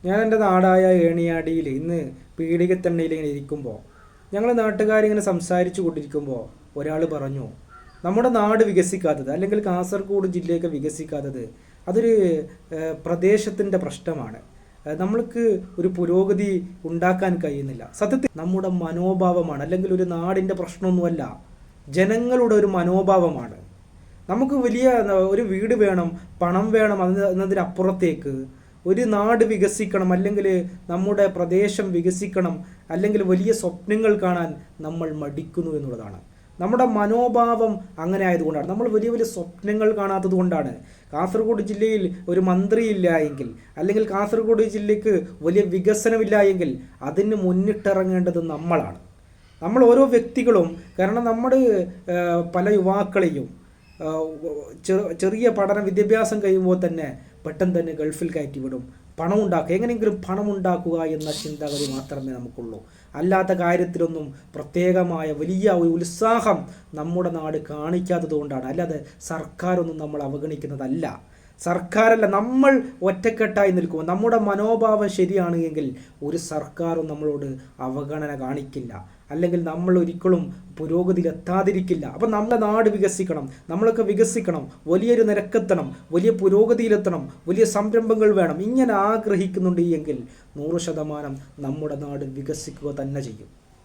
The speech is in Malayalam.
ഞാൻ എൻ്റെ നാടായ ഏണിയാടിയിൽ ഇന്ന് പീടികത്തണ്ണയിൽ ഇങ്ങനെ ഇരിക്കുമ്പോൾ ഞങ്ങൾ നാട്ടുകാരിങ്ങനെ സംസാരിച്ചു കൊണ്ടിരിക്കുമ്പോൾ ഒരാൾ പറഞ്ഞു, നമ്മുടെ നാട് വികസിക്കാത്തത് അല്ലെങ്കിൽ കാസർഗോഡ് ജില്ലയൊക്കെ വികസിക്കാത്തത് അതൊരു പ്രദേശത്തിൻ്റെ പ്രശ്നമാണ്. നമ്മൾക്ക് ഒരു പുരോഗതി ഉണ്ടാക്കാൻ കഴിയുന്നില്ല. സത്യത്തിൽ നമ്മുടെ മനോഭാവമാണ്, അല്ലെങ്കിൽ ഒരു നാടിൻ്റെ പ്രശ്നമൊന്നുമല്ല, ജനങ്ങളുടെ ഒരു മനോഭാവമാണ്. നമുക്ക് വലിയ ഒരു വീട് വേണം, പണം വേണം എന്നതിനപ്പുറത്തേക്ക് ഒരു നാട് വികസിക്കണം, അല്ലെങ്കിൽ നമ്മുടെ പ്രദേശം വികസിക്കണം, അല്ലെങ്കിൽ വലിയ സ്വപ്നങ്ങൾ കാണാൻ നമ്മൾ മടിക്കുന്നു എന്നുള്ളതാണ്. നമ്മുടെ മനോഭാവം അങ്ങനെ ആയതുകൊണ്ടാണ്, നമ്മൾ വലിയ വലിയ സ്വപ്നങ്ങൾ കാണാത്തത് കൊണ്ടാണ്. കാസർഗോഡ് ജില്ലയിൽ ഒരു മന്ത്രി ഇല്ല എങ്കിൽ, അല്ലെങ്കിൽ കാസർഗോഡ് ജില്ലയ്ക്ക് വലിയ വികസനമില്ല എങ്കിൽ അതിന് മുന്നിട്ടിറങ്ങേണ്ടത് നമ്മളാണ്, നമ്മൾ ഓരോ വ്യക്തികളും. കാരണം നമ്മൾ പല യുവാക്കളെയും ചെറിയ പഠന വിദ്യാഭ്യാസം കഴിയുമ്പോൾ തന്നെ പെട്ടെന്ന് തന്നെ ഗൾഫിൽ കയറ്റി വിടും. പണം ഉണ്ടാക്കുക, എങ്ങനെയെങ്കിലും പണം ഉണ്ടാക്കുക എന്ന ചിന്താഗതി മാത്രമേ നമുക്കുള്ളൂ. അല്ലാത്ത കാര്യത്തിലൊന്നും പ്രത്യേകമായ വലിയ ഒരു ഉത്സാഹം നമ്മുടെ നാട് കാണിക്കാത്തത് കൊണ്ടാണ്. അല്ലാതെ സർക്കാരൊന്നും നമ്മൾ അവഗണിക്കുന്നതല്ല, സർക്കാരല്ല, നമ്മൾ ഒറ്റക്കെട്ടായി നിൽക്കുമ്പോൾ നമ്മുടെ മനോഭാവം ശരിയാണ് എങ്കിൽ ഒരു സർക്കാരും നമ്മളോട് അവഗണന കാണിക്കില്ല, അല്ലെങ്കിൽ നമ്മൾ ഒരിക്കലും പുരോഗതിയിലെത്താതിരിക്കില്ല. അപ്പം നമ്മുടെ നാട് വികസിക്കണം, നമ്മളൊക്കെ വികസിക്കണം, വലിയൊരു നിരക്കെത്തണം, വലിയ പുരോഗതിയിലെത്തണം, വലിയ സംരംഭങ്ങൾ വേണം. ഇങ്ങനെ ആഗ്രഹിക്കുന്നുണ്ട് എങ്കിൽ 100% നമ്മുടെ നാട് വികസിക്കുക തന്നെ ചെയ്യും.